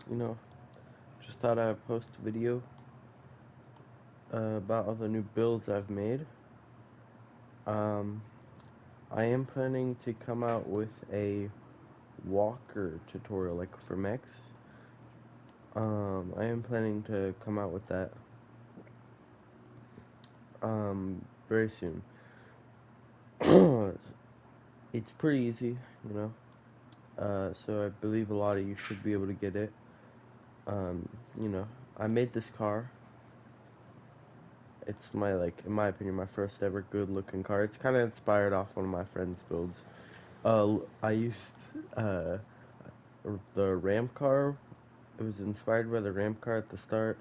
you know, just thought I'd post a video about all the new builds I've made. Um, I am planning to come out with a walker tutorial, like for mechs. I am planning to come out with that very soon. It's pretty easy, you know. So I believe a lot of you should be able to get it. Um, you know, I made this car. It's my, like, in my opinion, my first ever good looking car. It's kind of inspired off one of my friend's builds. I used uh the ramp car. It was inspired by the ramp car at the start.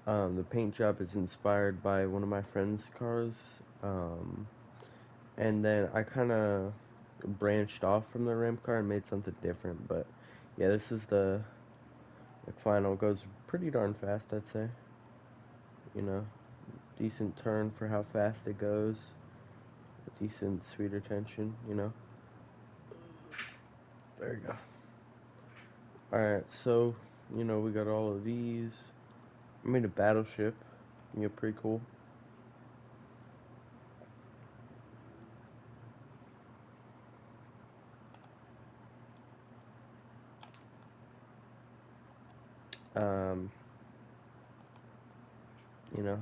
The paint job is inspired by one of my friend's cars. And then I kind of branched off from the ramp car and made something different. But yeah, this is the like final. It goes pretty darn fast, I'd say. You know, decent turn for how fast it goes. Decent sweet retention. You know. There you go. All right, so we got all of these. I made a battleship. Pretty cool. Um, you know,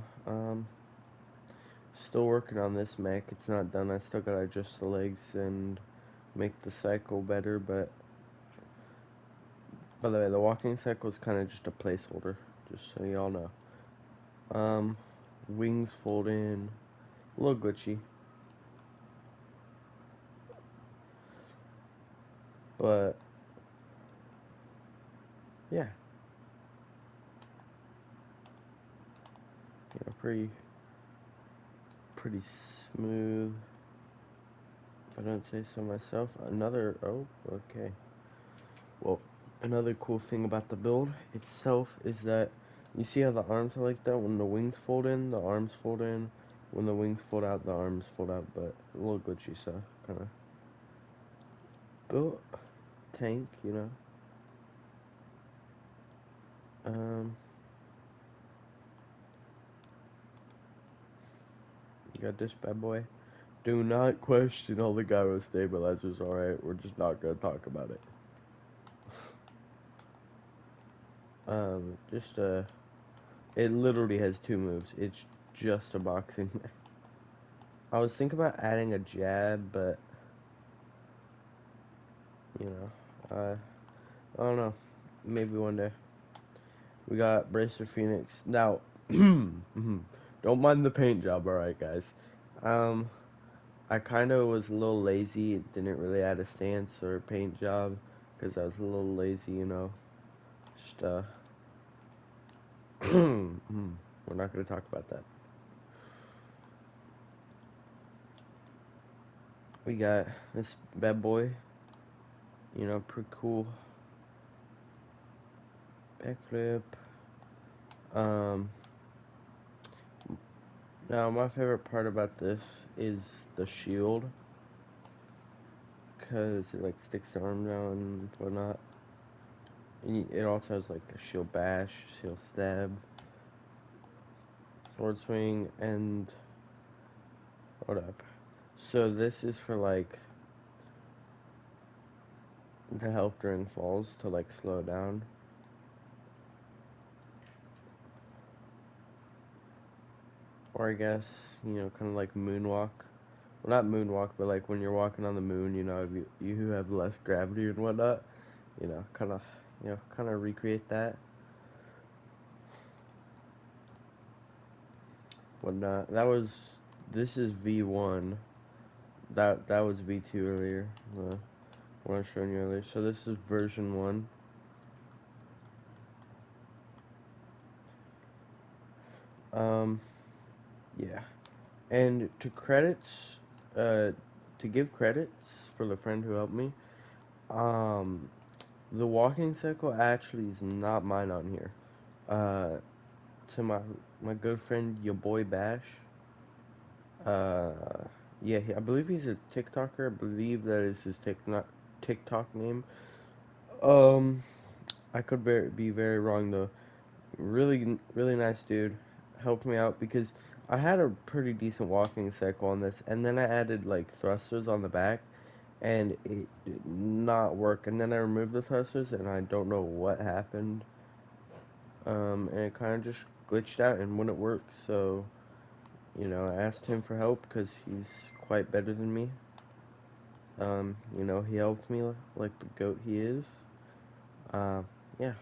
still working on this mech. It's not done. I still gotta adjust the legs and make the cycle better. But by the way, the walking cycle is kind of just a placeholder, just so y'all know. Um, Wings fold in. A little glitchy, but yeah, pretty smooth. If I don't say so myself. Oh, okay. Well, another cool thing about the build itself is that you see how the arms are like that. When the wings fold in, the arms fold in. When the wings fold out, the arms fold out. But a little glitchy, so kind of built tank, you know. Um, you got this bad boy. Do not question all the gyro stabilizers. All right, we're just not gonna talk about it. Just it literally has two moves. It's just a boxing. I was thinking about adding a jab, but you I don't know. Maybe one day. We got Bracer Phoenix. Now, don't mind the paint job, alright, guys. Um, I kind of was a little lazy. It didn't really add a stance or a paint job because I was a little lazy, you know. Just, we're not going to talk about that. We got this bad boy, pretty cool backflip. Um, Now my favorite part about this is the shield, cause it like sticks the arm down and whatnot. And it also has like a shield bash, shield stab, sword swing, and hold up. So this is for like to help during falls to like slow down. Or I guess, kind of like moonwalk. Well, not moonwalk, but like when you're walking on the moon, you have less gravity and whatnot. Kind of recreate that. Whatnot. This is V1. That was V2 earlier. What I was showing you earlier. So this is version 1. Um, yeah. And uh, to give credits for the friend who helped me, um, the walking cycle actually is not mine on here. Uh, to my good friend, your boy Bash. Uh, yeah, I believe he's a TikToker. I believe that is his TikTok name. Um, I could be very wrong though. Really nice dude. Helped me out because I had a pretty decent walking cycle on this, and then I added like thrusters on the back, and it did not work. And then I removed the thrusters, and I don't know what happened. And it kind of just glitched out and wouldn't work. So, I asked him for help because he's quite better than me. He helped me like the goat he is. Yeah.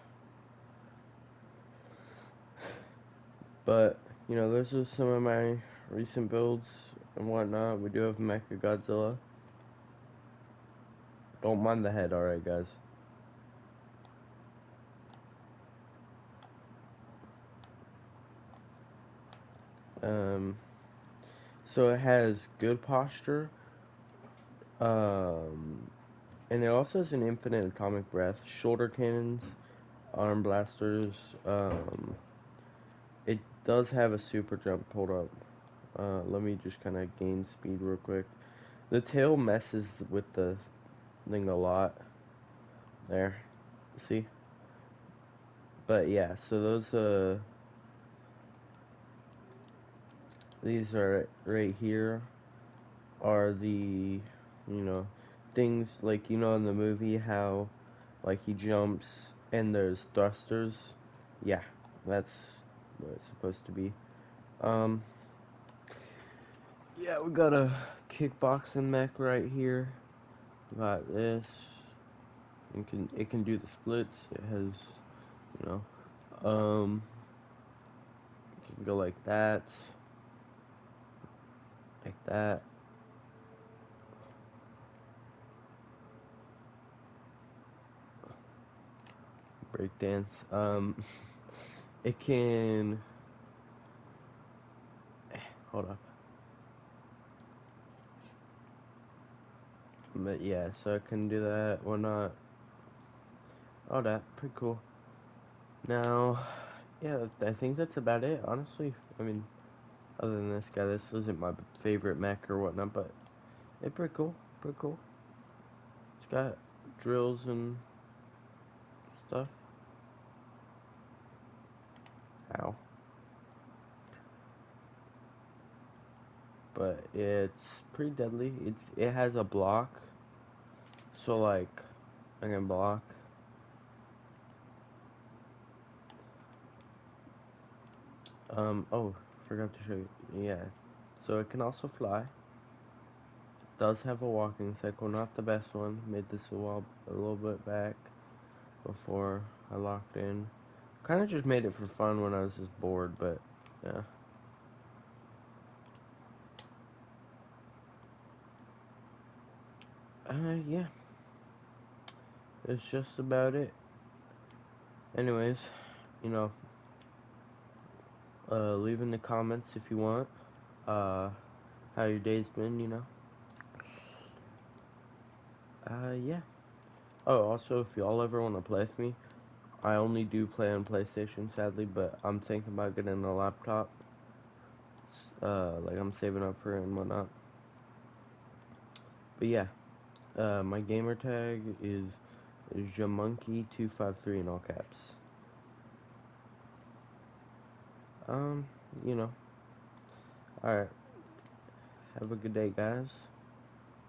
But, those are some of my recent builds and whatnot. We do have Mecha Godzilla. Don't mind the head, alright, guys. Um, so it has good posture. And it also has an infinite atomic breath, shoulder cannons, arm blasters. It does have a super jump. Hold up. Let me just kind of gain speed real quick. The tail messes with the thing a lot. There. See? But yeah, so these are right here are the, you know, things like, in the movie how, like, he jumps and there's thrusters. Yeah, that's what it's supposed to be. Um, yeah, we got a kickboxing mech right here. Got this. It can do the splits. It has, you know, it can go like that, like that. Breakdance. It can. Hold up. But yeah, so I can do that. Why not? Oh, that pretty cool. Now, yeah, I think that's about it. Honestly, I mean, other than this guy, this isn't my favorite mech or whatnot, but it's pretty cool. Pretty cool. It's got drills and stuff. Ow. But it's pretty deadly. It has a block, so like I can block. Oh, forgot to show you. Yeah, so it can also fly. Does have a walking cycle, not the best one. Made this a little bit back before I locked in. Kind of just made it for fun when I was just bored, but yeah. Yeah, it's just about it. Anyways, you know, leave in the comments if you want, uh, how your day's been. Yeah. Oh, also, if y'all ever want to play with me, I only do play on PlayStation, sadly, but I'm thinking about getting a laptop. Like I'm saving up for it and whatnot. But yeah, my gamer tag is Jamonkey253 in all caps. Um, you know, alright. Have a good day, guys.